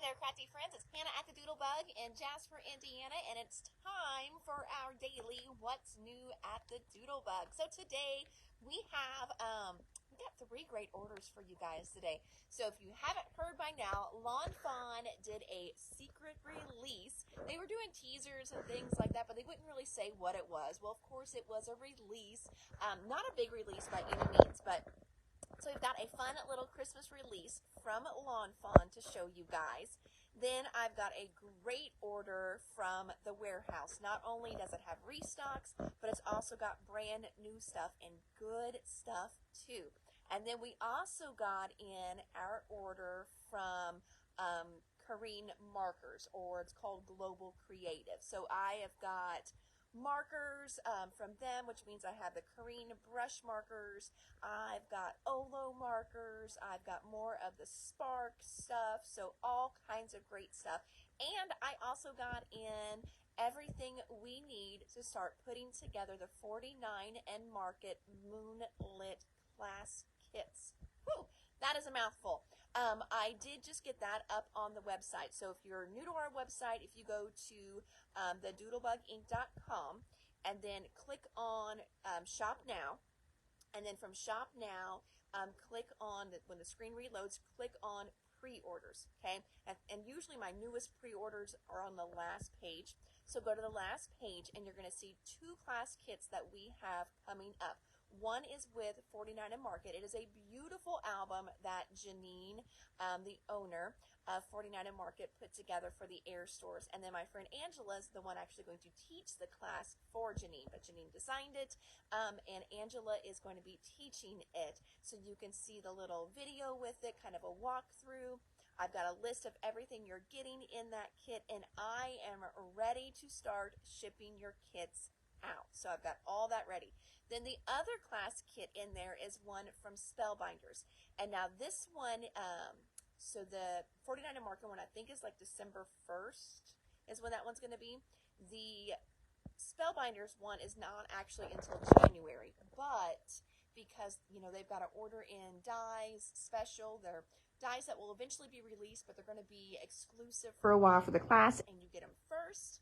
there, crafty friends. It's Hannah at the Doodlebug in Jasper, Indiana, and it's time for our daily What's New at the Doodlebug. So today we have we got 3 great orders for you guys today. So if you haven't heard by now, Lawn Fawn did a secret release. They were doing teasers and things like that, but they wouldn't really say what it was. Well, of course, it was a release. Not a big release by any means, but so we've got a fun little Christmas release from Lawn Fawn to show you guys. Then I've got a great order from the warehouse. Not only does it have restocks, but it's also got brand new stuff and good stuff too. And then we also got in our order from Karin Markers, or it's called Global Creative. So I have got markers from them, which means I have the Karin brush markers, I've got Olo markers, I've got more of the Spark stuff, so all kinds of great stuff. And I also got in everything we need to start putting together the 49 and Market Moonlit class kits. Whew, that is a mouthful. I did just get that up on the website. So if you're new to our website, if you go to thedoodlebuginc.com and then click on Shop Now, and then from Shop Now, click on, when the screen reloads, click on pre-orders, okay? And usually my newest pre-orders are on the last page. So go to the last page and you're going to see 2 class kits that we have coming up. One is with 49 and Market. It is a beautiful album that Janine, the owner of 49 and Market, put together for the Air stores. And then my friend Angela is the one actually going to teach the class for Janine. But Janine designed it, and Angela is going to be teaching it. So you can see the little video with it, kind of a walkthrough. I've got a list of everything you're getting in that kit, and I am ready to start shipping your kits out. So I've got all that ready. Then the other class kit in there is one from Spellbinders. And now this one, so the 49 and Market one, I think is like December 1st is when that one's going to be. The Spellbinders one is not actually until January, but because, you know, they've got to order in dies special. They're dies that will eventually be released, but they're going to be exclusive for a while for the class, and you get them first.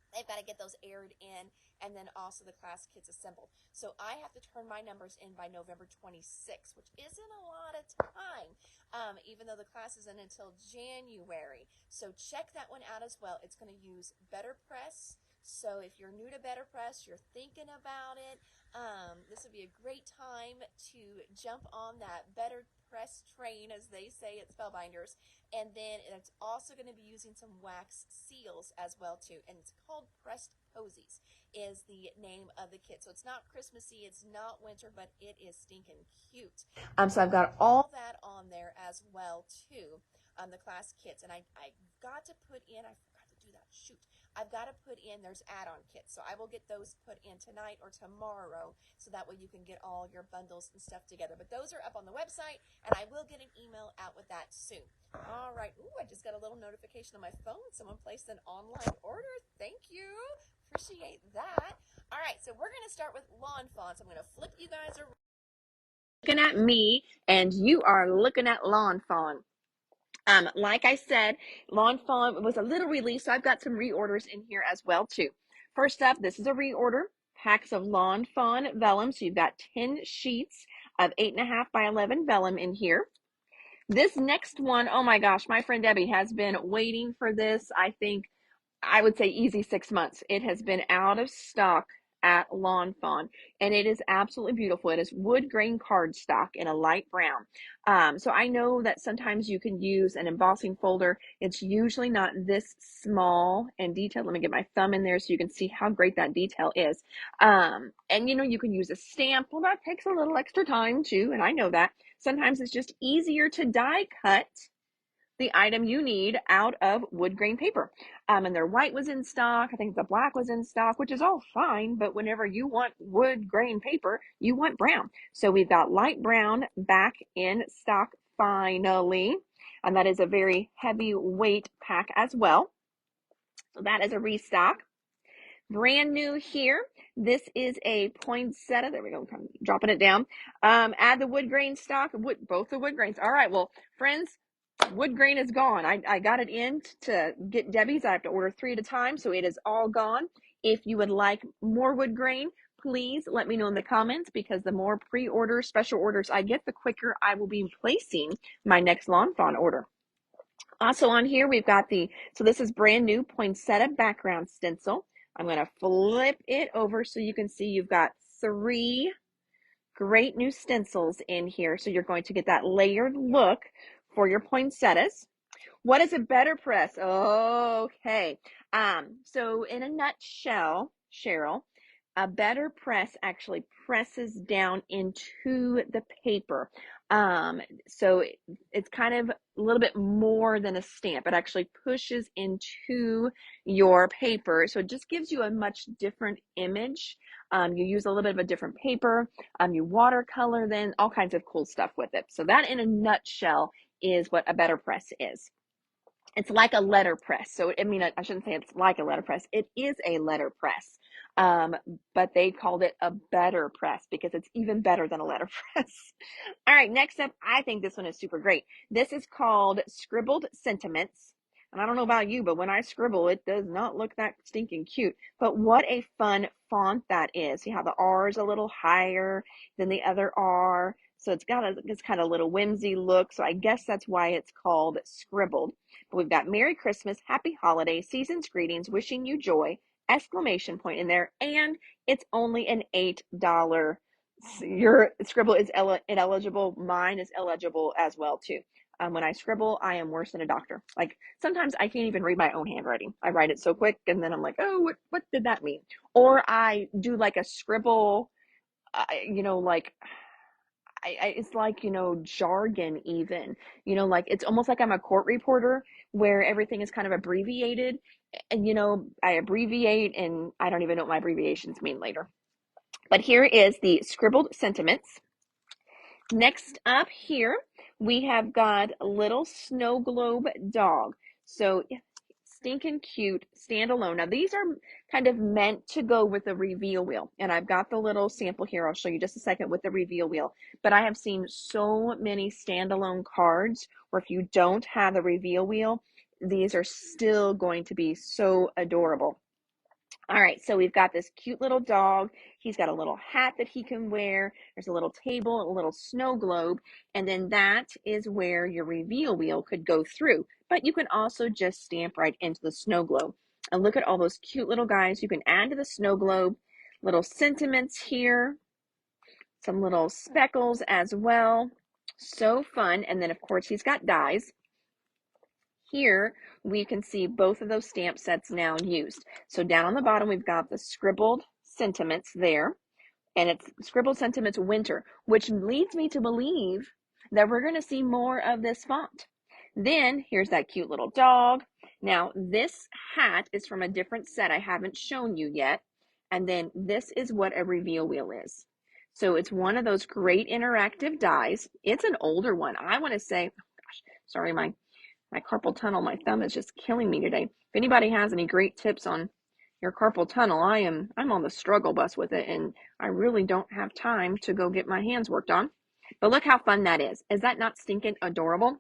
They've got to get those aired in, and then also the class kits assembled. So I have to turn my numbers in by November 26th, which isn't a lot of time, even though the class isn't until January. So check that one out as well. It's going to use Better Press. So if you're new to Better Press, you're thinking about it, this would be a great time to jump on that Better Press train, as they say at Spellbinders. And then it's also going to be using some wax seals as well too, and it's called Pressed Posies is the name of the kit. So it's not Christmassy, it's not winter, but it is stinking cute. So I've got all that on there as well too, the class kits. And I got to put in, I forgot to do that, shoot. I've got to put in, there's add-on kits. So I will get those put in tonight or tomorrow, so that way you can get all your bundles and stuff together. But those are up on the website, and I will get an email out with that soon. All right. Ooh, I just got a little notification on my phone. Someone placed an online order. Thank you. Appreciate that. All right, so we're going to start with Lawn Fawn. So I'm going to flip you guys around. Looking at me, and you are looking at Lawn Fawn. Like I said, Lawn Fawn was a little release, so I've got some reorders in here as well too. First up, this is a reorder, packs of Lawn Fawn vellum. So you've got 10 sheets of 8.5 by 11 vellum in here. This next one, oh my gosh, my friend Debbie has been waiting for this, I would say easy 6 months. It has been out of stock at Lawn Fawn, and it is absolutely beautiful. It is wood grain cardstock in a light brown. So I know that sometimes you can use an embossing folder. It's usually not this small and detailed. Let me get my thumb in there so you can see how great that detail is. And you know, you can use a stamp. Well, that takes a little extra time too, and I know that. Sometimes it's just easier to die cut the item you need out of wood grain paper. And their white was in stock. I think the black was in stock, which is all fine, but whenever you want wood grain paper, you want brown. So we've got light brown back in stock finally, and that is a very heavyweight pack as well. So that is a restock. Brand new here. This is a poinsettia. There we go. I'm dropping it down. Add the wood grain stock. Both the wood grains. All right. Well, friends, wood grain is gone. I got it in to get Debbie's. I have to order 3 at a time, so it is all gone. If you would like more wood grain, please let me know in the comments, because the more pre-orders, special orders I get, the quicker I will be placing my next Lawn Fawn order. Also on here, we've got so this is brand new poinsettia background stencil. I'm going to flip it over so you can see you've got 3 great new stencils in here. So you're going to get that layered look for your poinsettias. What is a better press? Okay. So in a nutshell, Cheryl, a better press actually presses down into the paper. So it's kind of a little bit more than a stamp. It actually pushes into your paper. So it just gives you a much different image. You use a little bit of a different paper. You watercolor, then all kinds of cool stuff with it. So that in a nutshell is what a better press is. It's like a letter press. So, I mean, I shouldn't say it's like a letter press. It is a letter press. But they called it a better press because it's even better than a letter press. All right, next up, I think this one is super great. This is called Scribbled Sentiments. And I don't know about you, but when I scribble, it does not look that stinking cute. But what a fun font that is. See how the R is a little higher than the other R. So it's got this kind of little whimsy look. So I guess that's why it's called Scribbled. But we've got Merry Christmas, Happy Holidays, Season's Greetings, Wishing You Joy, exclamation point in there. And it's only an $8. Your scribble is ineligible. Mine is eligible as well too. When I scribble, I am worse than a doctor. Like sometimes I can't even read my own handwriting. I write it so quick, and then I'm like, oh, what did that mean? Or I do like a scribble, like it's like, jargon even, like it's almost like I'm a court reporter where everything is kind of abbreviated, and, I abbreviate and I don't even know what my abbreviations mean later. But here is the Scribbled Sentiments. Next up here, we have got a little snow globe dog. So stinking cute, standalone. Now these are kind of meant to go with the reveal wheel. And I've got the little sample here. I'll show you just a second with the reveal wheel. But I have seen so many standalone cards where if you don't have the reveal wheel, these are still going to be so adorable. All right, so we've got this cute little dog. He's got a little hat that he can wear. There's a little table, a little snow globe, and then that is where your reveal wheel could go through. But you can also just stamp right into the snow globe. And look at all those cute little guys you can add to the snow globe. Little sentiments here, some little speckles as well. So fun. And then, of course, he's got dies. Here we can see both of those stamp sets now used. So down on the bottom, we've got the Scribbled Sentiments there, and it's Scribbled Sentiments Winter, which leads me to believe that we're going to see more of this font. Then here's that cute little dog. Now this hat is from a different set I haven't shown you yet. And then this is what a reveal wheel is. So it's one of those great interactive dies. It's an older one. I want to say, oh gosh, sorry, my carpal tunnel, my thumb is just killing me today. If anybody has any great tips on your carpal tunnel, I'm on the struggle bus with it, and I really don't have time to go get my hands worked on. But look how fun that is. Is that not stinking adorable?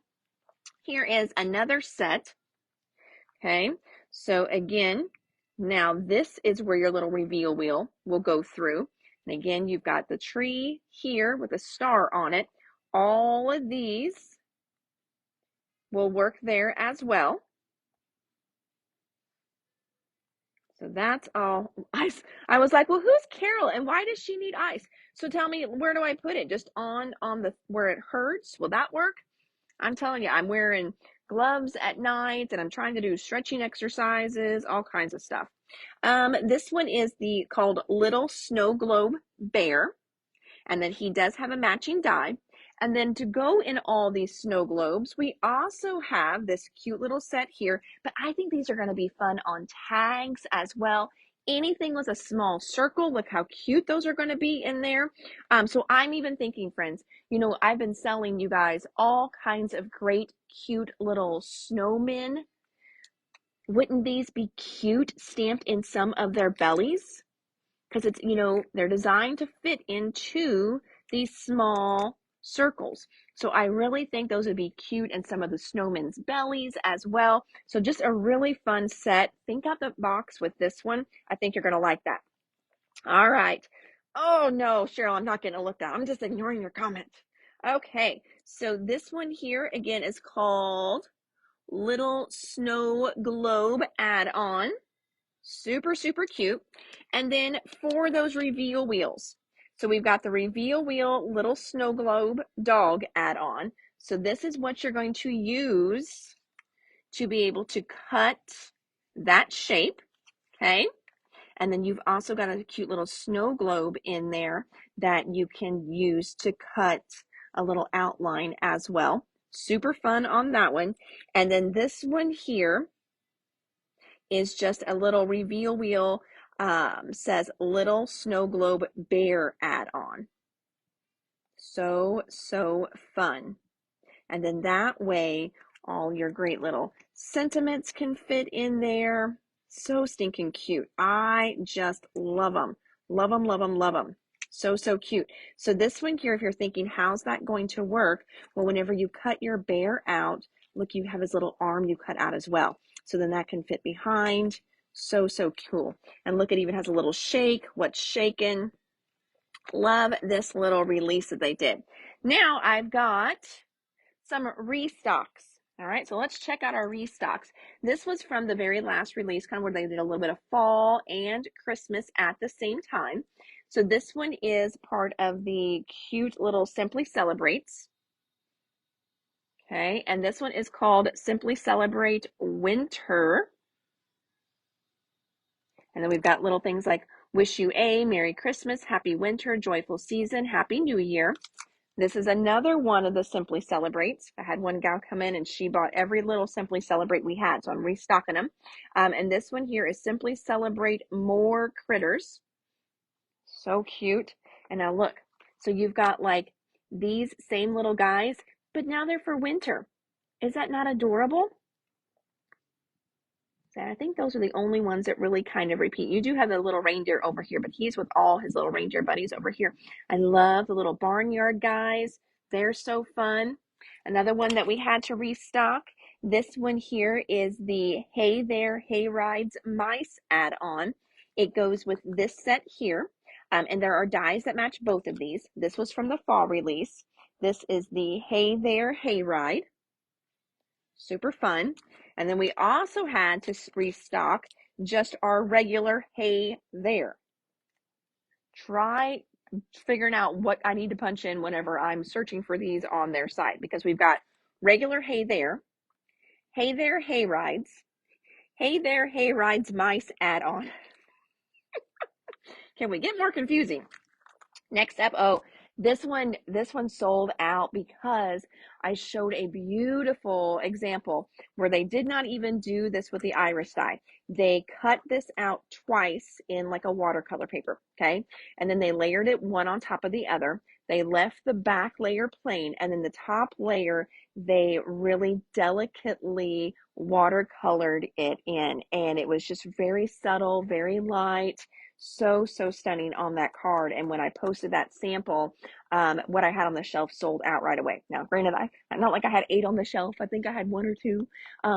Here is another set. Okay, so again, now this is where your little reveal wheel will go through. And again, you've got the tree here with a star on it. All of these will work there as well. So that's all ice. I was like, well, who's Carol and why does she need ice? So tell me, where do I put it? Just on the where it hurts? Will that work? I'm telling you, I'm wearing gloves at night and I'm trying to do stretching exercises, all kinds of stuff. This one is called Little Snow Globe Bear. And then he does have a matching die. And then to go in all these snow globes, we also have this cute little set here, but I think these are going to be fun on tags as well. Anything with a small circle, look how cute those are going to be in there. So I'm even thinking, friends, I've been selling you guys all kinds of great, cute little snowmen. Wouldn't these be cute stamped in some of their bellies? Because it's, they're designed to fit into these small circles. So I really think those would be cute, and some of the snowmen's bellies as well. So just a really fun set. Think out the box with this one. I think you're going to like that. All right. Oh no, Cheryl, I'm not going to look that. I'm just ignoring your comment. Okay. So this one here again is called Little Snow Globe Add-on. Super, super cute. And then for those reveal wheels. So we've got the reveal wheel little snow globe dog add-on. So this is what you're going to use to be able to cut that shape. Okay. And then you've also got a cute little snow globe in there that you can use to cut a little outline as well. Super fun on that one. And then this one here is just a little reveal wheel, says little snow globe bear add-on. So, so fun. And then that way, all your great little sentiments can fit in there. So stinking cute. I just love them. Love them, love them, love them. So, so cute. So this one here, if you're thinking, how's that going to work? Well, whenever you cut your bear out, look, you have his little arm you cut out as well. So then that can fit behind. So, so cool. And look, it even has a little shake. What's shaking? Love this little release that they did. Now I've got some restocks. All right, so let's check out our restocks. This was from the very last release, kind of where they did a little bit of fall and Christmas at the same time. So this one is part of the cute little Simply Celebrates. Okay, and this one is called Simply Celebrate Winter. And then we've got little things like Wish You a Merry Christmas, Happy Winter, Joyful Season, Happy New Year. This is another one of the Simply Celebrates. I had one gal come in and she bought every little Simply Celebrate we had, so I'm restocking them. And this one here is Simply Celebrate More Critters. So cute. And now look, so you've got like these same little guys, but now they're for winter. Is that not adorable? I think those are the only ones that really kind of repeat. You do have the little reindeer over here, but he's with all his little reindeer buddies over here. I love the little barnyard guys. They're so fun. Another one that we had to restock. This one here is the Hey There, Hay Rides Mice add-on. It goes with this set here. And there are dies that match both of these. This was from the fall release. This is the Hey There, Hay Ride. Super fun. And then we also had to restock just our regular Hey There. Try figuring out what I need to punch in whenever I'm searching for these on their site, because we've got regular Hey There, Hey There Hay Rides, Hey There Hay Rides Mice add-on. Can we get more confusing? Next up, oh, this one sold out because I showed a beautiful example where they did not even do this with the iris dye. They cut this out twice in like a watercolor paper, okay? And then they layered it one on top of the other. They left the back layer plain, and then the top layer, they really delicately watercolored it in, and it was just very subtle, very light. So, so stunning on that card. And when I posted that sample, what I had on the shelf sold out right away. Now, granted, not like I had 8 on the shelf. I think I had 1 or 2,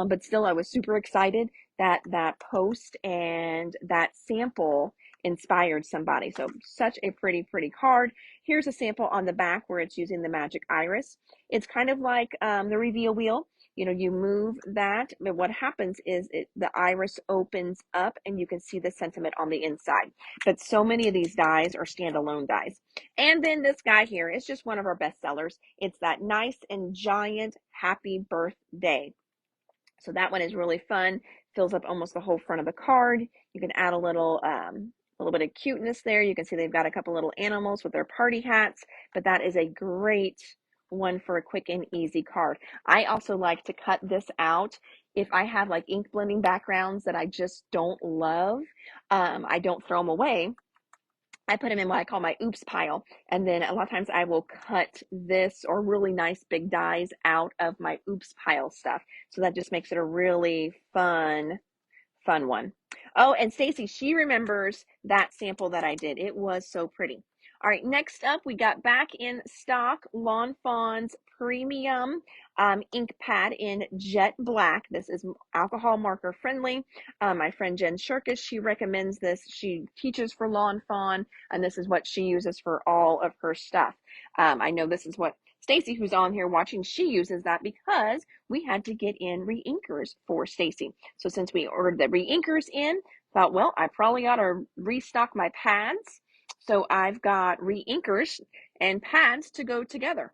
but still, I was super excited that that post and that sample inspired somebody. So such a pretty, pretty card. Here's a sample on the back where it's using the magic iris. It's kind of like the reveal wheel. You know, you move that, but what happens is the iris opens up and you can see the sentiment on the inside. But so many of these dies are standalone dies. And then this guy here is just one of our best sellers. It's that nice and giant happy birthday. So that one is really fun. Fills up almost the whole front of the card. You can add a little bit of cuteness there. You can see they've got a couple little animals with their party hats, but that is a great one for a quick and easy card. I also like to cut this out if I have like ink blending backgrounds that I just don't love. I don't throw them away. I put them in what I call my oops pile. And then a lot of times I will cut this or really nice big dies out of my oops pile stuff. So that just makes it a really fun one. Oh, and Stacy, she remembers that sample that I did. It was so pretty. All right, next up, we got back in stock Lawn Fawn's premium ink pad in jet black. This is alcohol marker friendly. My friend Jen Shirkus, she recommends this. She teaches for Lawn Fawn, and this is what she uses for all of her stuff. I know this is what Stacy, who's on here watching, she uses that because we had to get in re-inkers for Stacy. So since we ordered the re-inkers in, thought, well, I probably ought to restock my pads. So I've got re-inkers and pads to go together.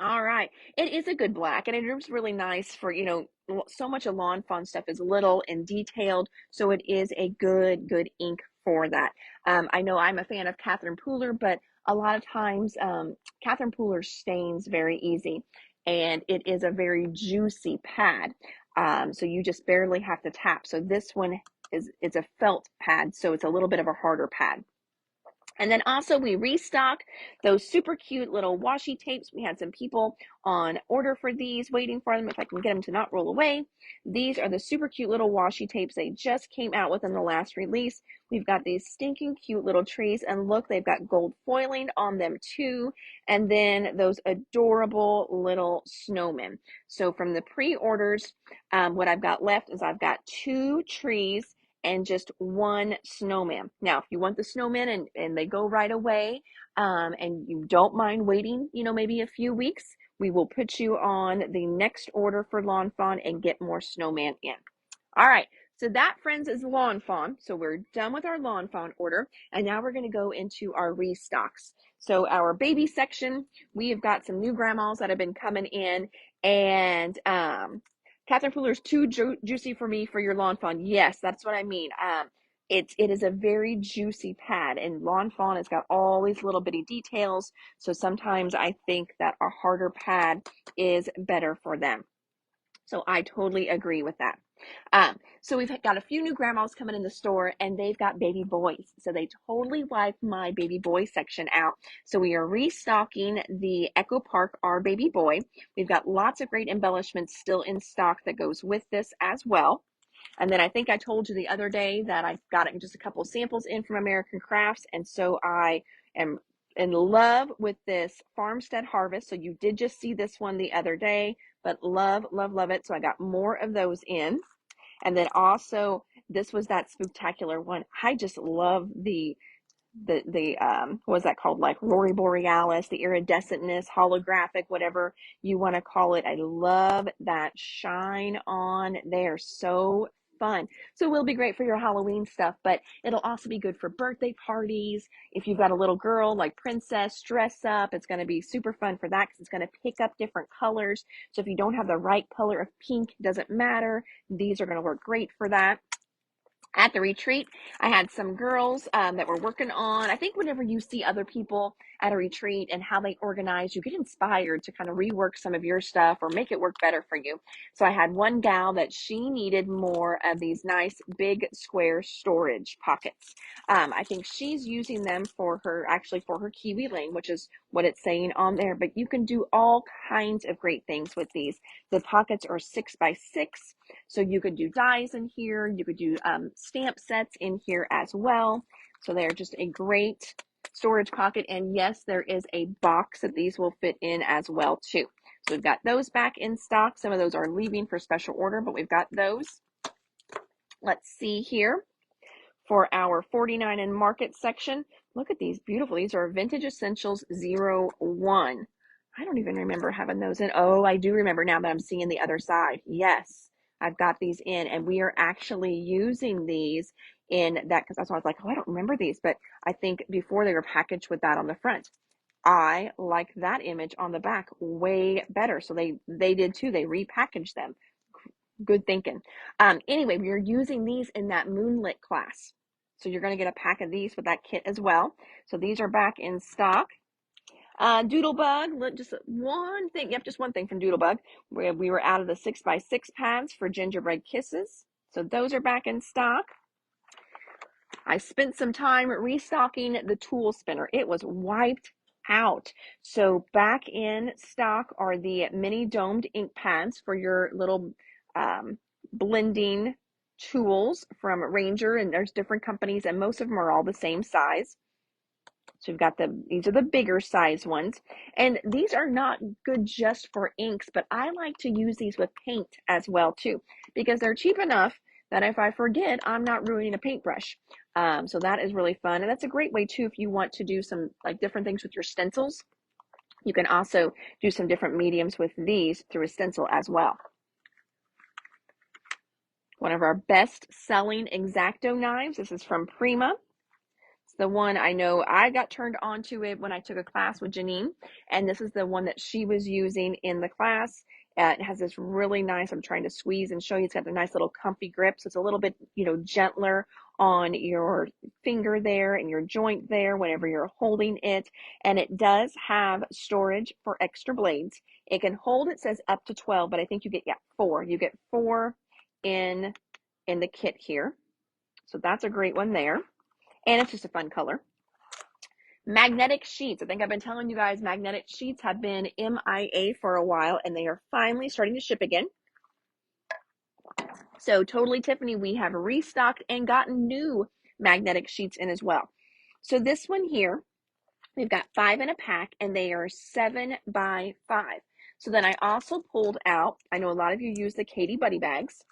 All right. It is a good black and it is really nice for, so much of Lawn Fawn stuff is little and detailed. So it is a good ink for that. I know I'm a fan of Catherine Pooler, but a lot of times Catherine Pooler stains very easy and it is a very juicy pad. So you just barely have to tap. So this one it's a felt pad, so it's a little bit of a harder pad. And then also we restock those super cute little washi tapes. We had some people on order for these, waiting for them if I can get them to not roll away. These are the super cute little washi tapes they just came out with in the last release. We've got these stinking cute little trees, and look, they've got gold foiling on them too. And then those adorable little snowmen. So from the pre-orders, what I've got left is I've got 2 trees and just 1 snowman. Now, if you want the snowman and they go right away, and you don't mind waiting, maybe a few weeks, we will put you on the next order for Lawn Fawn and get more snowman in. All right. So that, friends, is Lawn Fawn. So we're done with our Lawn Fawn order, and now we're going to go into our restocks. So our baby section, we have got some new grandmas that have been coming in, and Catherine Pooler's too juicy for me for your Lawn Fawn. Yes, that's what I mean. It is a very juicy pad, and Lawn Fawn has got all these little bitty details. So sometimes I think that a harder pad is better for them. So I totally agree with that. So we've got a few new grandmas coming in the store, and they've got baby boys. So they totally wiped my baby boy section out. So we are restocking the Echo Park Our Baby Boy. We've got lots of great embellishments still in stock that goes with this as well. And then I think I told you the other day that I got just a couple of samples in from American Crafts, and so I am in love with this Farmstead Harvest. So you did just see this one the other day, but love it. So I got more of those in. And then also this was that spectacular one. I just love the what was that called, like Rory Borealis, the iridescentness, holographic, whatever you want to call it. I love that shine on there. So fun. So it will be great for your Halloween stuff, but it'll also be good for birthday parties. If you've got a little girl like Princess, dress up. It's going to be super fun for that because it's going to pick up different colors. So if you don't have the right color of pink, doesn't matter. These are going to work great for that. At the retreat, I had some girls that were working on, I think whenever you see other people at a retreat and how they organize, you get inspired to kind of rework some of your stuff or make it work better for you. So I had one gal that she needed more of these nice big square storage pockets. I think she's using them for her kiwi lane, which is what it's saying on there, but you can do all kinds of great things with these. The pockets are 6 by 6. So you could do dies in here. You could do stamp sets in here as well. So they're just a great storage pocket. And yes, there is a box that these will fit in as well too. So we've got those back in stock. Some of those are leaving for special order, but we've got those. Let's see here. For our 49 in market section, look at these beautiful. These are Vintage Essentials 01. I don't even remember having those in. Oh, I do remember now that I'm seeing the other side. Yes, I've got these in, and we are actually using these in that because that's why I was like, oh, I don't remember these, but I think before they were packaged with that on the front. I like that image on the back way better. So they did too. They repackaged them. Good thinking. Anyway, we are using these in that Moonlit class. So you're going to get a pack of these with that kit as well. So these are back in stock. Doodlebug, just one thing. Yep, just one thing from Doodlebug. We were out of the 6 by 6 pads for Gingerbread Kisses. So those are back in stock. I spent some time restocking the tool spinner. It was wiped out. So back in stock are the mini domed ink pads for your little blending tools from Ranger, and there's different companies and most of them are all the same size. So we've got these are the bigger size ones. And these are not good just for inks, but I like to use these with paint as well too, because they're cheap enough that if I forget, I'm not ruining a paintbrush. So that is really fun. And that's a great way too, if you want to do some like different things with your stencils. You can also do some different mediums with these through a stencil as well. One of our best selling X-Acto knives. This is from Prima. It's the one I know I got turned on to it when I took a class with Janine, and this is the one that she was using in the class. It has this really nice, I'm trying to squeeze and show you, it's got a nice little comfy grip, so it's a little bit, gentler on your finger there and your joint there whenever you're holding it. And it does have storage for extra blades. It can hold, it says up to 12, but I think you get, 4. You get 4 in the kit here. So that's a great one there. And it's just a fun color. Magnetic sheets. I think I've been telling you guys magnetic sheets have been MIA for a while, and they are finally starting to ship again. So Totally Tiffany, we have restocked and gotten new magnetic sheets in as well. So this one here, we've got 5 in a pack, and they are 7 by 5. So then I also pulled out, I know a lot of you use the Katie Buddy bags.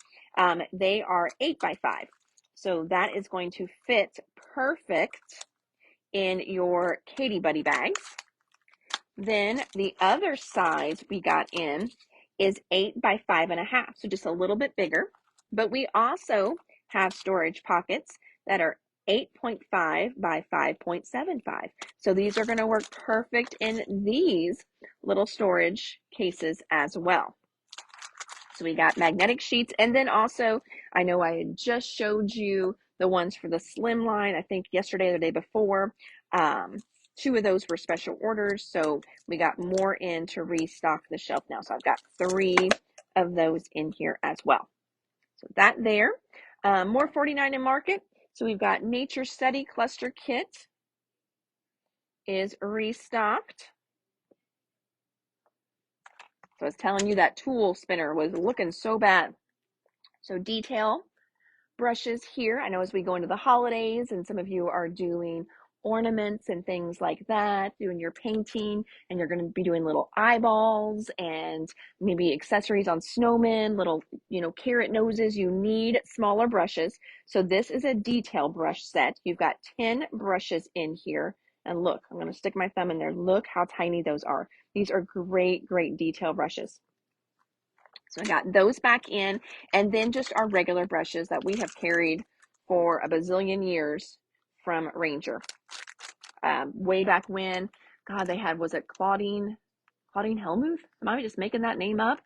They are 8 by 5. So that is going to fit perfect in your Katie Buddy bags. Then the other size we got in is 8 by 5.5, so just a little bit bigger. But we also have storage pockets that are 8.5 by 5.75. So these are going to work perfect in these little storage cases as well. So we got magnetic sheets, and then also, I know I had just showed you the ones for the slim line, I think yesterday or the day before. 2 of those were special orders, so we got more in to restock the shelf now. So I've got 3 of those in here as well. So that there. More 49 in market. So we've got Nature Study Cluster Kit is restocked. So I was telling you that tool spinner was looking so bad. So detail brushes here. I know as we go into the holidays and some of you are doing ornaments and things like that, doing your painting, and you're going to be doing little eyeballs and maybe accessories on snowmen, little, carrot noses, you need smaller brushes. So this is a detail brush set. You've got 10 brushes in here. And look, I'm going to stick my thumb in there. Look how tiny those are. These are great, great detail brushes. So I got those back in, and then just our regular brushes that we have carried for a bazillion years from Ranger. Way back when, God, they had, was it Claudine Hellmuth? Am I just making that name up?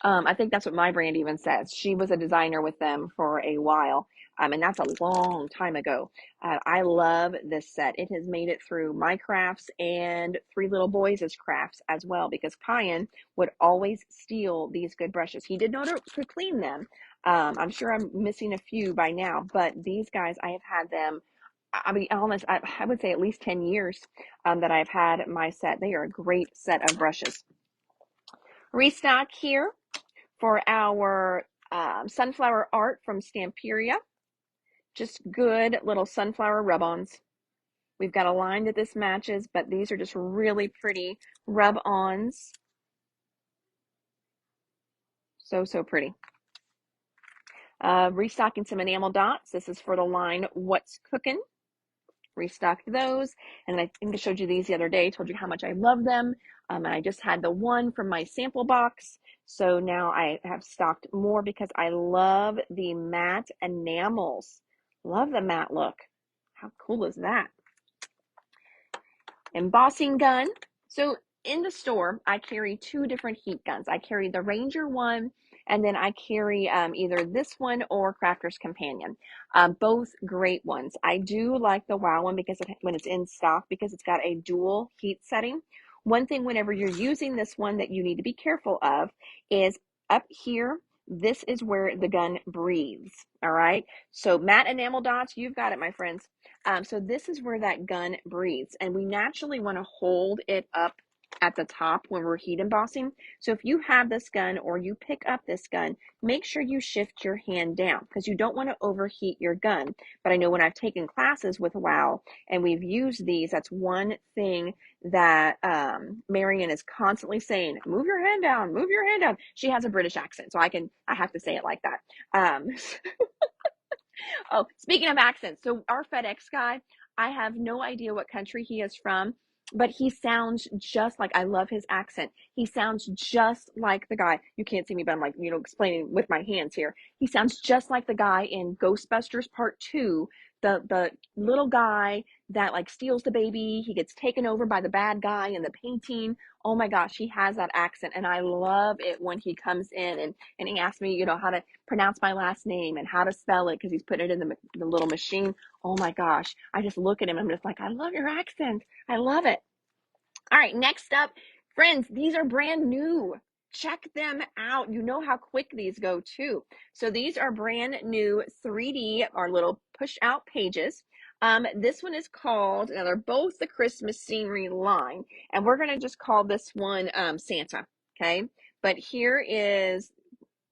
I think that's what my brand even says. She was a designer with them for a while, and that's a long time ago. I love this set. It has made it through my crafts and 3 little boys' crafts as well, because Karin would always steal these good brushes. He did know to clean them. I'm sure I'm missing a few by now, but these guys, I have had them, I'll be honest, I would say at least 10 years that I've had my set. They are a great set of brushes. Restock here for our sunflower art from Stamperia. Just good little sunflower rub-ons. We've got a line that this matches, but these are just really pretty rub-ons. So, so pretty. Restocking some enamel dots. This is for the line What's Cookin'. Restocked those, and I think I showed you these the other day, told you how much I love them, and I just had the one from my sample box, so now I have stocked more because I love the matte enamels. Love the matte look. How cool is that? Embossing gun. So in the store, I carry 2 different heat guns. I carry the Ranger one, and then I carry either this one or Crafter's Companion. Both great ones. I do like the WOW one because when it's in stock, because it's got a dual heat setting. One thing whenever you're using this one that you need to be careful of is up here, this is where the gun breathes, all right? So matte enamel dots, you've got it, my friends. So this is where that gun breathes, and we naturally want to hold it up at the top when we're heat embossing. So if you have this gun or you pick up this gun, make sure you shift your hand down because you don't want to overheat your gun. But I know when I've taken classes with WOW and we've used these, that's one thing that Marion is constantly saying, move your hand down, move your hand down. She has a British accent, so I have to say it like that. Oh, speaking of accents, so our FedEx guy, I have no idea what country he is from, but he sounds just like, I love his accent. He sounds just like the guy. You can't see me, but I'm like, explaining with my hands here. He sounds just like the guy in Ghostbusters Part 2, the little guy that like steals the baby. He gets taken over by the bad guy in the painting. Oh my gosh, he has that accent, and I love it when he comes in and he asks me, how to pronounce my last name and how to spell it because he's putting it in the little machine. Oh my gosh, I just look at him. I'm just like, I love your accent. I love it. All right, next up, friends, these are brand new. Check them out. You know how quick these go too. So these are brand new 3D, our little push out pages. This one is called, now they're both the Christmas scenery line, and we're going to just call this one Santa, okay? But here is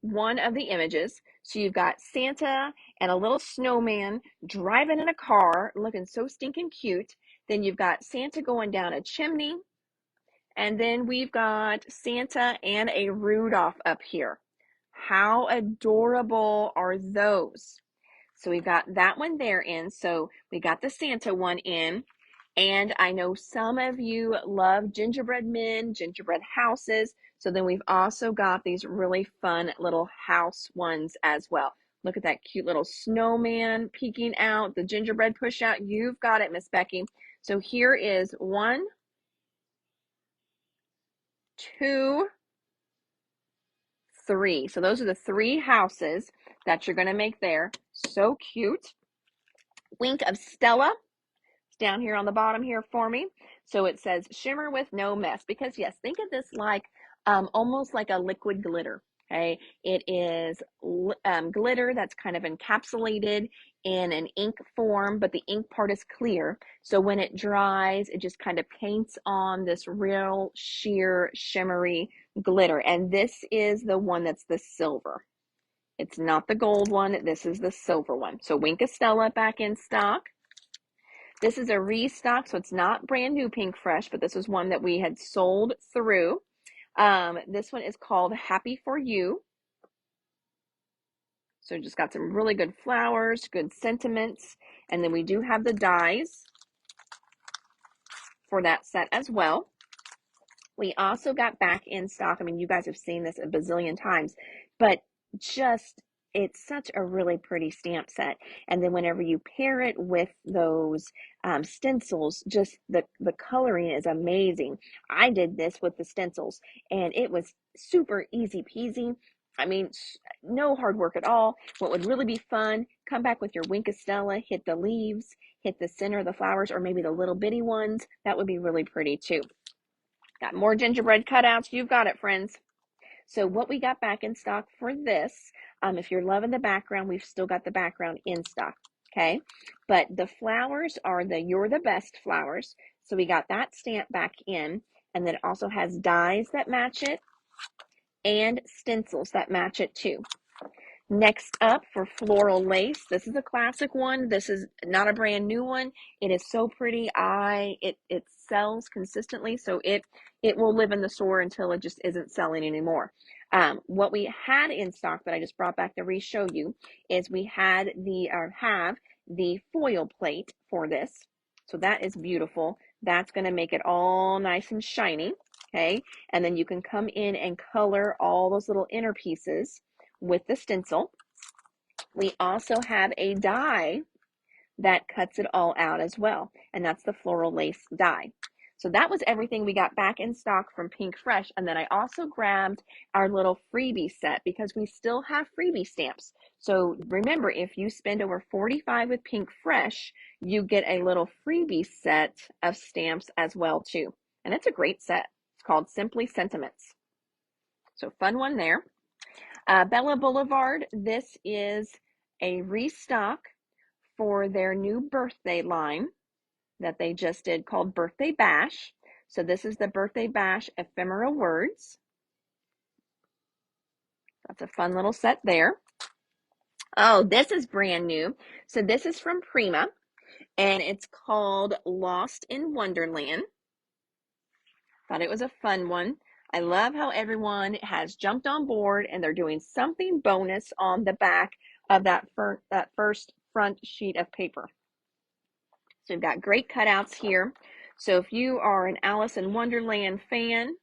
one of the images. So you've got Santa and a little snowman driving in a car looking so stinking cute. Then you've got Santa going down a chimney. And then we've got Santa and a Rudolph up here. How adorable are those? So we've got that one there in. So we got the Santa one in. And I know some of you love gingerbread men, gingerbread houses. So then we've also got these really fun little house ones as well. Look at that cute little snowman peeking out, the gingerbread push out. You've got it, Miss Becky. So here is 1, 2, 3. So those are the 3 houses that you're going to make there. So cute. Wink of Stella down here on the bottom here for me. So it says shimmer with no mess, because yes, think of this like almost like a liquid glitter. Okay, it is glitter that's kind of encapsulated in an ink form, but the ink part is clear. So when it dries, it just kind of paints on this real sheer shimmery glitter. And this is the one that's the silver. It's not the gold one. This is the silver one. So Wink of Stella back in stock. This is a restock, so it's not brand new Pink Fresh, but this is one that we had sold through. This one is called Happy for You. So just got some really good flowers, good sentiments, and then we do have the dies for that set as well. We also got back in stock. I mean, you guys have seen this a bazillion times, but just it's such a really pretty stamp set. And then whenever you pair it with those stencils, just the coloring is amazing. I did this with the stencils and it was super easy peasy. I mean, no hard work at all. What would really be fun, come back with your Wink of Stella, hit the leaves, hit the center of the flowers, or maybe the little bitty ones. That would be really pretty too. Got more gingerbread cutouts. You've got it, friends. So what we got back in stock for this, if you're loving the background, we've still got the background in stock, okay? But the flowers are the You're the Best flowers. So we got that stamp back in, and then it also has dies that match it and stencils that match it too. Next up for floral lace, this is a classic one. This is not a brand new one. It is so pretty. It sells consistently, so it will live in the store until it just isn't selling anymore. What we had in stock that I just brought back to re-show you is we had have the foil plate for this. So that is beautiful. That's going to make it all nice and shiny. Okay, and then you can come in and color all those little inner pieces with the stencil. We also have a die that cuts it all out as well, and that's the floral lace die. So that was everything we got back in stock from Pink Fresh. And then I also grabbed our little freebie set because we still have freebie stamps. So remember, if you spend over $45 with Pink Fresh, you get a little freebie set of stamps as well too. And it's a great set. It's called Simply Sentiments. So fun one there. Bella Boulevard, this is a restock for their new birthday line that they just did called Birthday Bash. So this is the Birthday Bash Ephemeral Words. That's a fun little set there. Oh, this is brand new. So this is from Prima, and it's called Lost in Wonderland. Thought it was a fun one. I love how everyone has jumped on board and they're doing something bonus on the back of that first front sheet of paper. So we've got great cutouts here. So if you are an Alice in Wonderland fan,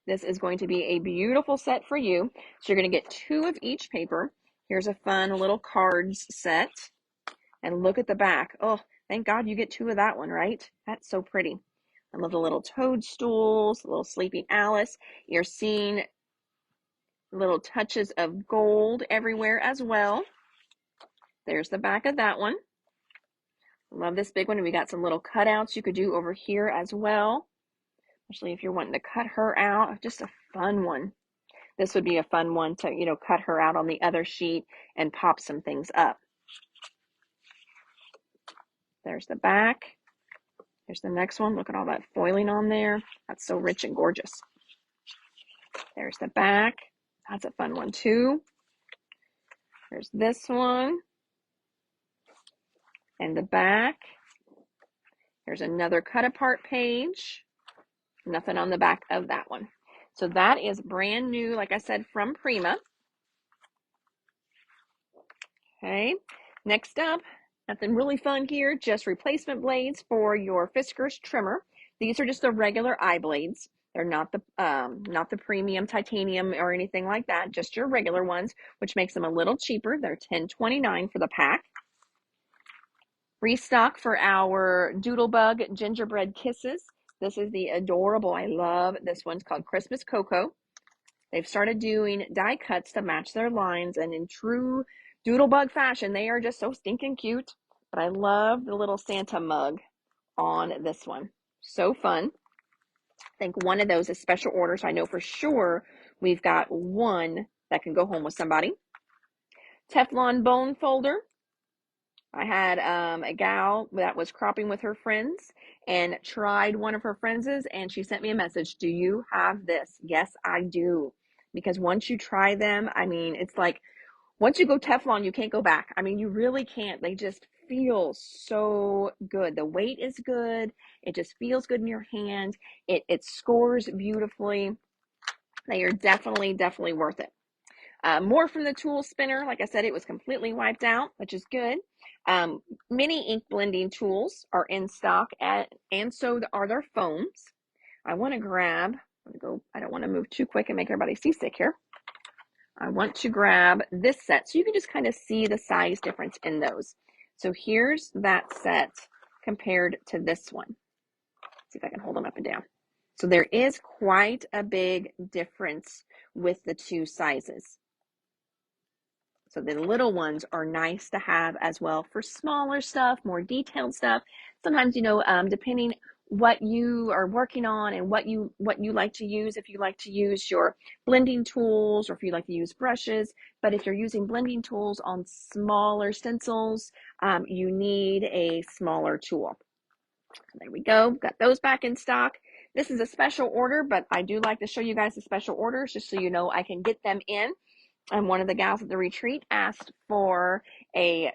this is going to be a beautiful set for you. So you're going to get 2 of each paper. Here's a fun little cards set. And look at the back. Oh, thank God you get 2 of that one, right? That's so pretty. I love the little toadstools, little sleeping Alice. You're seeing little touches of gold everywhere as well. There's the back of that one. Love this big one. We got some little cutouts you could do over here as well, especially if you're wanting to cut her out. Just a fun one. This would be a fun one to, cut her out on the other sheet and pop some things up. There's the back. There's the next one. Look at all that foiling on there. That's so rich and gorgeous. There's the back. That's a fun one too. There's this one. And the back. There's another cut apart page. Nothing on the back of that one. So that is brand new, like I said, from Prima. Okay. Next up, nothing really fun here, just replacement blades for your Fiskars trimmer. These are just the regular eye blades. They're not the premium titanium or anything like that, just your regular ones, which makes them a little cheaper. They're $10.29 for the pack. Restock for our Doodlebug Gingerbread Kisses. This is the adorable, I love this one's called Christmas Cocoa. They've started doing die cuts to match their lines, and in true Doodlebug fashion, they are just so stinking cute. But I love the little Santa mug on this one. So fun. I think one of those is special order, so I know for sure we've got one that can go home with somebody. Teflon bone folder. I had a gal that was cropping with her friends and tried one of her friends's, and she sent me a message. Do you have this? Yes, I do. Because once you try them, I mean, it's like once you go Teflon, you can't go back. I mean, you really can't. They just feel so good. The weight is good. It just feels good in your hand. It scores beautifully. They are definitely worth it. More from the tool spinner. Like I said, it was completely wiped out, which is good. Mini ink blending tools are in stock, and so are their foams. I want to grab, I don't want to move too quick and make everybody seasick here. I want to grab this set so you can just kind of see the size difference in those. So here's that set compared to this one. Let's see if I can hold them up and down. So there is quite a big difference with the 2 sizes. So the little ones are nice to have as well for smaller stuff, more detailed stuff. Sometimes, depending what you are working on and what you like to use, if you like to use your blending tools or if you like to use brushes. But if you're using blending tools on smaller stencils, you need a smaller tool. So there we go. Got those back in stock. This is a special order, but I do like to show you guys the special orders just so you know I can get them in. And one of the gals at the retreat asked for the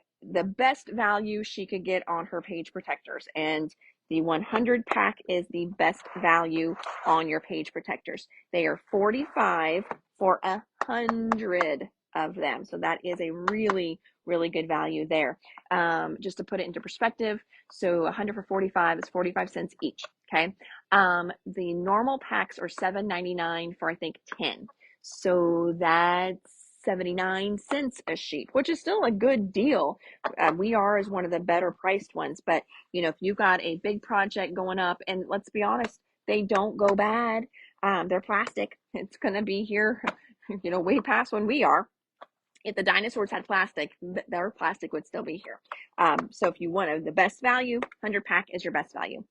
best value she could get on her page protectors, and the 100 pack is the best value on your page protectors. They are $45 for 100 of them, so that is a really good value there. Just to put it into perspective, so 100 for 45 is 45 cents each. Okay, the normal packs are $7.99 for I think 10. So that's 79 cents a sheet, which is still a good deal. We are as one of the better priced ones, but if you got a big project going up, and let's be honest, they don't go bad. They're plastic. It's going to be here, way past when we are. If the dinosaurs had plastic, their plastic would still be here. So if you want the best value, 100 pack is your best value.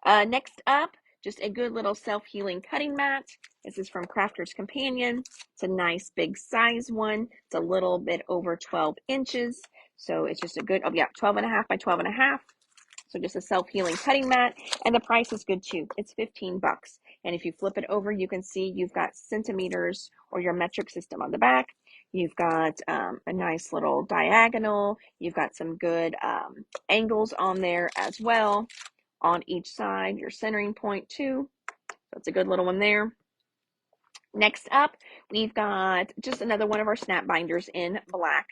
Next up, just a good little self-healing cutting mat. This is from Crafter's Companion. It's a nice big size one. It's a little bit over 12 inches. So it's just a good, 12.5 by 12.5. So just a self-healing cutting mat, and the price is good too. It's 15 bucks. And if you flip it over, you can see you've got centimeters or your metric system on the back. You've got a nice little diagonal. You've got some good angles on there as well on each side. Your centering point too. That's a good little one there. Next up, we've got just another one of our snap binders in black.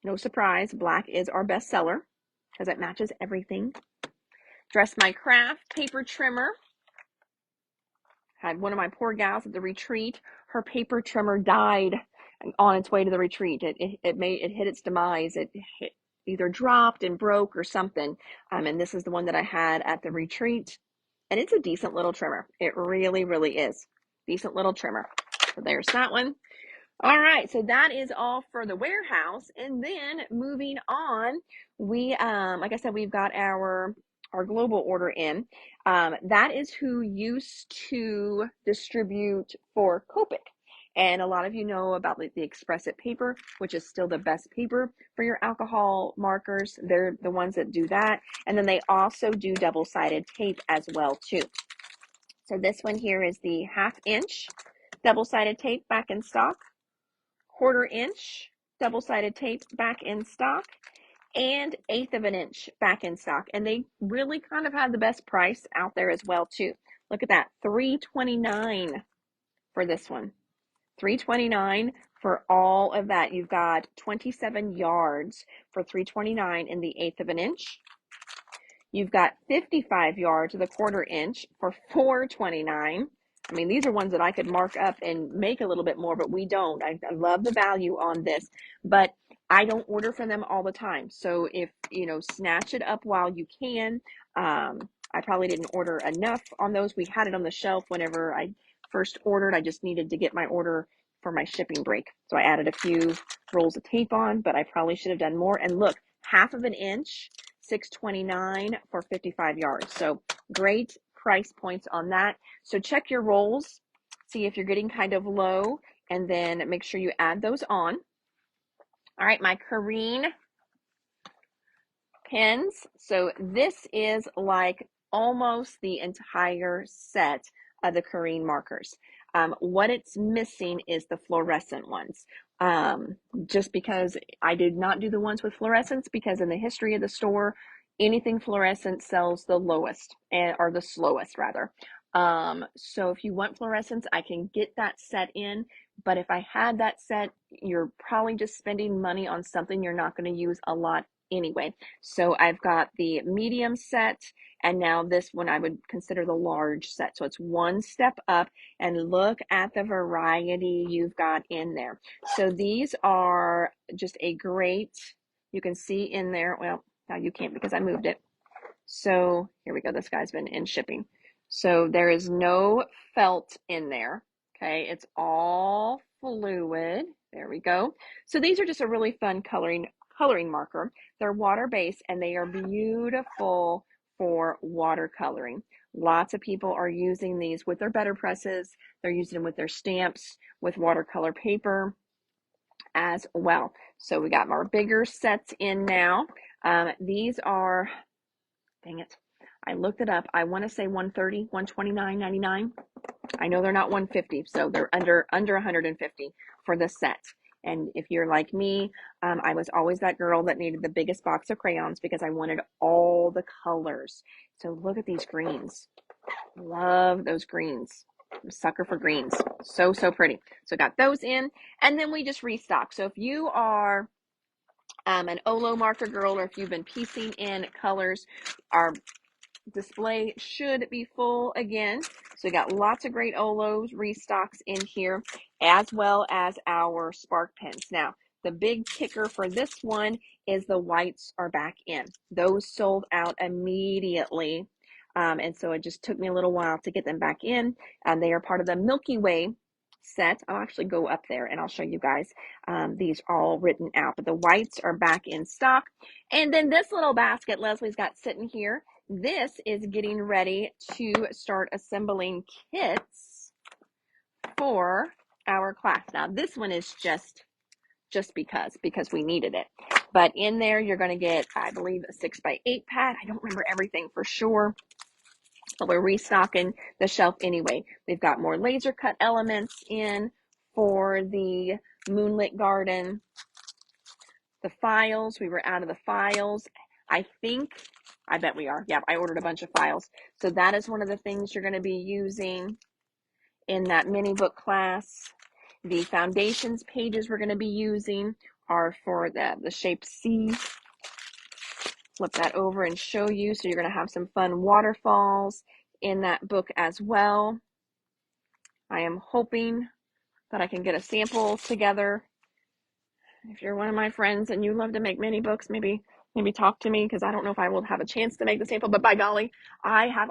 No surprise, black is our best seller because it matches everything. Dress My Craft paper trimmer. Had one of my poor gals at the retreat. Her paper trimmer died on its way to the retreat. It hit its demise. It either dropped and broke or something. And this is the one that I had at the retreat. And it's a decent little trimmer. It really, really is. Decent little trimmer. So there's that one. All right, so that is all for the warehouse. And then moving on, we like I said, we've got our global order in. That is who used to distribute for Copic. And a lot of you know about the Express It paper, which is still the best paper for your alcohol markers. They're the ones that do that. And then they also do double-sided tape as well too. So this one here is the 1/2 inch double-sided tape back in stock. 1/4 inch double-sided tape back in stock, and 1/8 of an inch back in stock. And they really kind of have the best price out there as well too. Look at that, $3.29 for this one. $3.29 for all of that. You've got 27 yards for $3.29 in the 1/8 of an inch. You've got 55 yards of the 1/4 inch for $4.29. I mean, these are ones that I could mark up and make a little bit more, but we don't. I love the value on this, but I don't order from them all the time. So if, snatch it up while you can. I probably didn't order enough on those. We had it on the shelf whenever I first ordered. I just needed to get my order for my shipping break. So I added a few rolls of tape on, but I probably should have done more. And look, 1/2 of an inch, $6.29 for 55 yards. So great price points on that. So check your rolls, see if you're getting kind of low, and then make sure you add those on. All right, my Karin pens. So this is like almost the entire set of the Karin markers. What it's missing is the fluorescent ones. Just because I did not do the ones with fluorescence, because in the history of the store, anything fluorescent sells the lowest, or the slowest rather. So if you want fluorescence, I can get that set in, but if I had that set, you're probably just spending money on something you're not going to use a lot anyway. So I've got the medium set, and now this one I would consider the large set. So it's one step up, and look at the variety you've got in there. So these are just a great, you can see in there, well, now you can't because I moved it. So here we go. This guy's been in shipping. So there is no felt in there. Okay. It's all fluid. There we go. So these are just a really fun coloring marker. They're water-based and they are beautiful for watercoloring. Lots of people are using these with their better presses. They're using them with their stamps, with watercolor paper as well. So we got our bigger sets in now. These are, dang it, I looked it up. I want to say $130, $129.99. I know they're not $150, so they're under $150 for the set. And if you're like me, I was always that girl that needed the biggest box of crayons because I wanted all the colors. So look at these greens. Love those greens. I'm a sucker for greens. So pretty. So got those in, and then we just restock. So if you are an Olo marker girl, or if you've been piecing in colors, our display should be full again. So we got lots of great Olos restocks in here, as well as our spark pens. Now, the big kicker for this one is the whites are back in. Those sold out immediately. And so it just took me a little while to get them back in. And they are part of the Milky Way set. I'll actually go up there and I'll show you guys these all written out. But the whites are back in stock. And then this little basket Leslie's got sitting here, this is getting ready to start assembling kits for our class. Now this one is just because we needed it. But in there, you're going to get, I believe, a 6x8 pad. I don't remember everything for sure, but we're restocking the shelf anyway. We've got more laser cut elements in for the moonlit garden. The files, we were out of the files. I bet we are. Yeah, I ordered a bunch of files. So that is one of the things you're going to be using in that mini book class. The foundations pages we're going to be using are for the shape C. Flip that over and show you. So you're going to have some fun waterfalls in that book as well. I am hoping that I can get a sample together. If you're one of my friends and you love to make mini books, maybe talk to me, because I don't know if I will have a chance to make the sample, but by golly, I have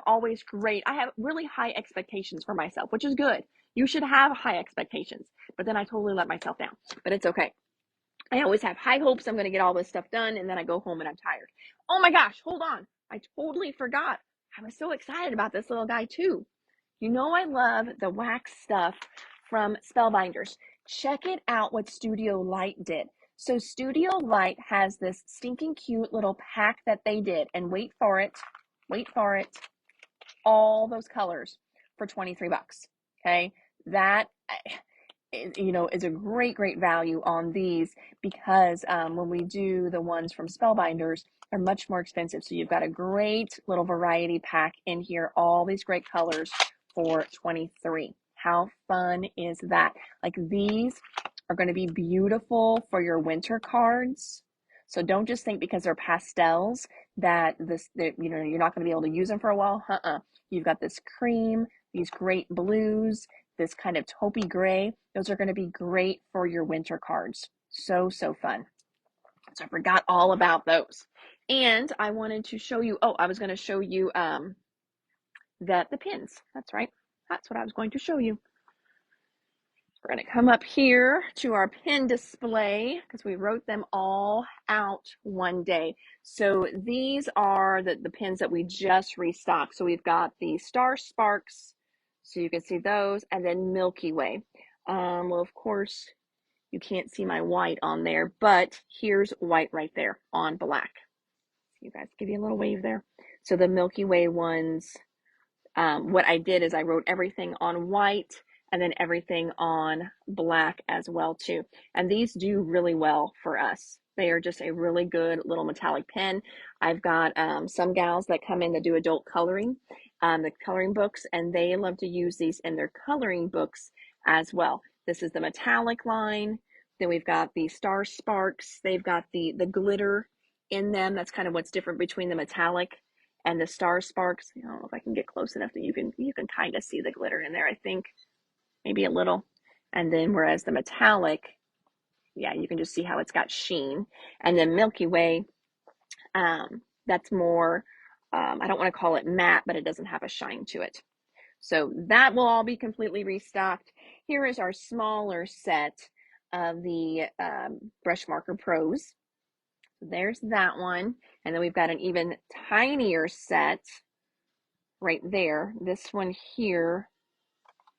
really high expectations for myself, which is good. You should have high expectations, but then I totally let myself down, but it's okay. I always have high hopes I'm going to get all this stuff done, and then I go home and I'm tired. Oh my gosh, hold on. I totally forgot. I was so excited about this little guy too. You know I love the wax stuff from Spellbinders. Check it out what Studio Light did. So Studio Light has this stinking cute little pack that they did, and wait for it, all those colors for 23 bucks. Okay, that is a great value on these, because when we do the ones from Spellbinders, they're much more expensive. So you've got a great little variety pack in here, all these great colors for 23. How fun is that? Like, these are going to be beautiful for your winter cards. So don't just think because they're pastels that you're not going to be able to use them for a while. You've got this cream, these great blues, this kind of taupey gray. Those are going to be great for your winter cards. So fun. So I forgot all about those. And I wanted to show you, I was going to show you the pins. That's right. That's what I was going to show you. We're going to come up here to our pin display, because we wrote them all out one day. So these are the pins that we just restocked. So we've got the Star Sparks, so you can see those, and then Milky Way. Well, of course, you can't see my white on there, but here's white right there on black. You guys, give you a little wave there. So the Milky Way ones, what I did is I wrote everything on white and then everything on black as well too. And these do really well for us. They are just a really good little metallic pen. I've got some gals that come in that do adult coloring, the coloring books, and they love to use these in their coloring books as well. This is the metallic line. Then we've got the Star Sparks. They've got the glitter in them. That's kind of what's different between the metallic and the Star Sparks. I don't know if I can get close enough that you can kind of see the glitter in there, I think. Maybe a little. And then whereas the metallic, yeah, you can just see how it's got sheen. And then Milky Way, that's more, I don't want to call it matte, but it doesn't have a shine to it. So that will all be completely restocked. Here is our smaller set of the Brush Marker Pros. There's that one. And then we've got an even tinier set right there. This one here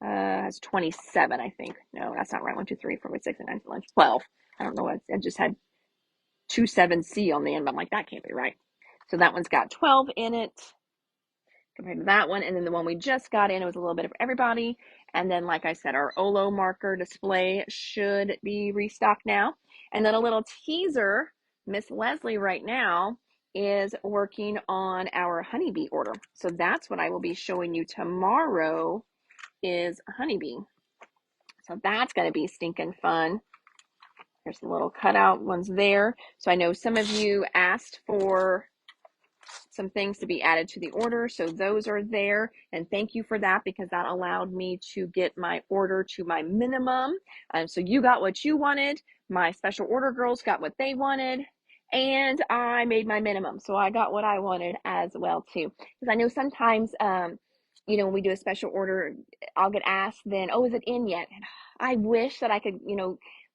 has 27, I think. No, that's not right. 1, 2, 3, 4, 5, 6, 7, 8, 9, 10, 12. I don't know what it just had 27C on the end, but I'm like, that can't be right. So that one's got 12 in it compared to that one. And then the one we just got in, it was a little bit of everybody. And then, like I said, our Olo marker display should be restocked now. And then a little teaser, Miss Leslie right now is working on our honeybee order. So that's what I will be showing you tomorrow, is a honeybee. So that's going to be stinking fun. There's the little cutout ones there. So I know some of you asked for some things to be added to the order, so those are there, and thank you for that, because that allowed me to get my order to my minimum. So you got what you wanted, my special order girls got what they wanted, and I made my minimum, so I got what I wanted as well too. Because I know sometimes when we do a special order, I'll get asked then, oh, is it in yet? And I wish that I could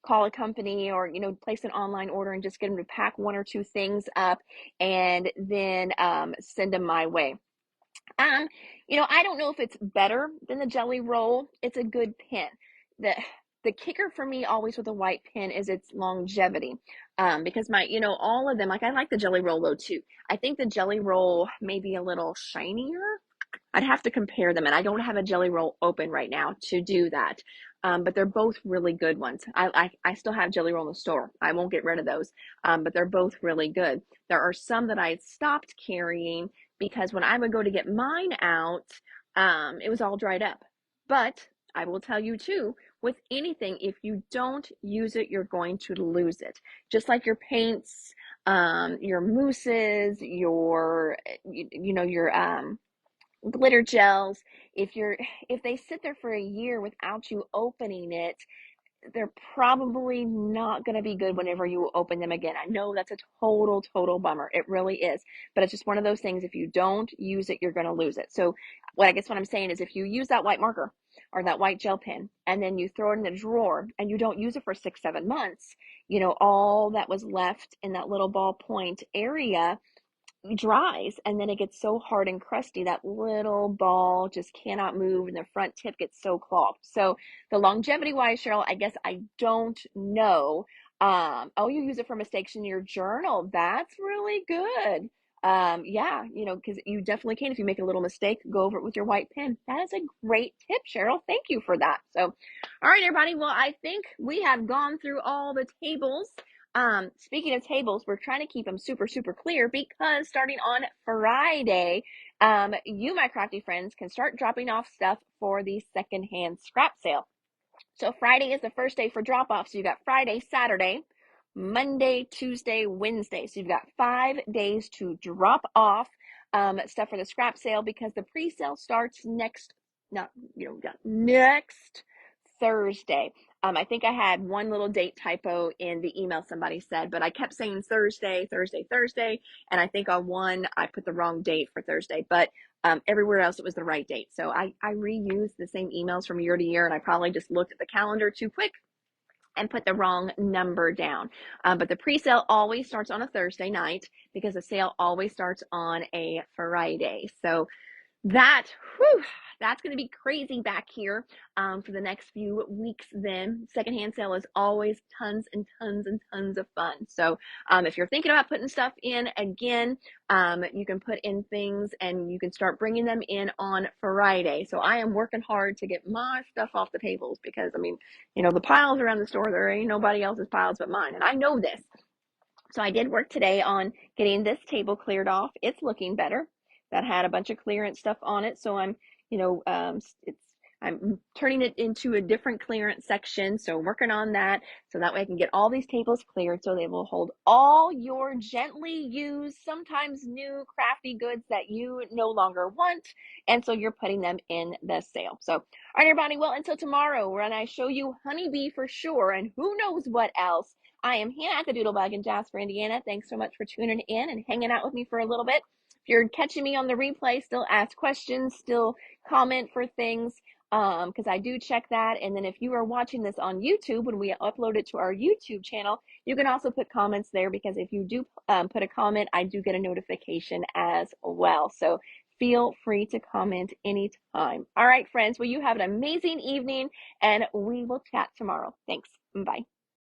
call a company or place an online order and just get them to pack 1 or 2 things up and then send them my way. I don't know if it's better than the Jelly Roll. It's a good pen. the kicker for me always with a white pen is its longevity. Because all of them, like I like the Jelly Roll though too. I think the Jelly Roll may be a little shinier. I'd have to compare them, and I don't have a Jelly Roll open right now to do that. But they're both really good ones. I still have Jelly Roll in the store. I won't get rid of those. But they're both really good. There are some that I stopped carrying because when I would go to get mine out, it was all dried up. But I will tell you too, with anything, if you don't use it, you're going to lose it. Just like your paints, your mousses, your glitter gels. If they sit there for a year without you opening it, they're probably not going to be good whenever you open them again. I know that's a total bummer. It really is. But it's just one of those things. If you don't use it, you're going to lose it. So what I'm saying is if you use that white marker or that white gel pen and then you throw it in the drawer and you don't use it for 6-7 months, all that was left in that little ballpoint area dries, and then it gets so hard and crusty that little ball just cannot move and the front tip gets so clogged. So the longevity wise, Cheryl, I guess I don't know. Oh, you use it for mistakes in your journal. That's really good. Yeah, because you definitely can. If you make a little mistake, go over it with your white pen. That is a great tip, Cheryl. Thank you for that. So, all right, everybody. Well, I think we have gone through all the tables. Speaking of tables, we're trying to keep them super clear because starting on Friday, you, my crafty friends, can start dropping off stuff for the secondhand scrap sale. So Friday is the first day for drop off. So you got Friday, Saturday, Monday, Tuesday, Wednesday. So you've got 5 days to drop off stuff for the scrap sale because the pre-sale starts next Thursday. I think I had one little date typo in the email somebody said, but I kept saying Thursday, and I think on one I put the wrong date for Thursday, but everywhere else it was the right date. So I reuse the same emails from year to year, and I probably just looked at the calendar too quick and put the wrong number down. But the pre-sale always starts on a Thursday night because the sale always starts on a Friday. So that's going to be crazy back here for the next few weeks. Then secondhand sale is always tons and tons of fun. So if you're thinking about putting stuff in again, you can put in things and you can start bringing them in on Friday. So I am working hard to get my stuff off the tables because the piles around the store, there ain't nobody else's piles but mine, and I know this. So I did work today on getting this table cleared off. It's looking better. That had a bunch of clearance stuff on it. So I'm turning it into a different clearance section. So I'm working on that. So that way I can get all these tables cleared so they will hold all your gently used, sometimes new crafty goods that you no longer want. And so you're putting them in the sale. So, all right, everybody. Well, until tomorrow, when I show you honeybee for sure, and who knows what else. I am Hannah at the Doodlebug in Jasper, Indiana. Thanks so much for tuning in and hanging out with me for a little bit. If you're catching me on the replay, still ask questions, still comment for things, because I do check that. And then if you are watching this on YouTube, when we upload it to our YouTube channel, you can also put comments there because if you do put a comment, I do get a notification as well. So feel free to comment anytime. All right, friends. Well, you have an amazing evening, and we will chat tomorrow. Thanks. Bye.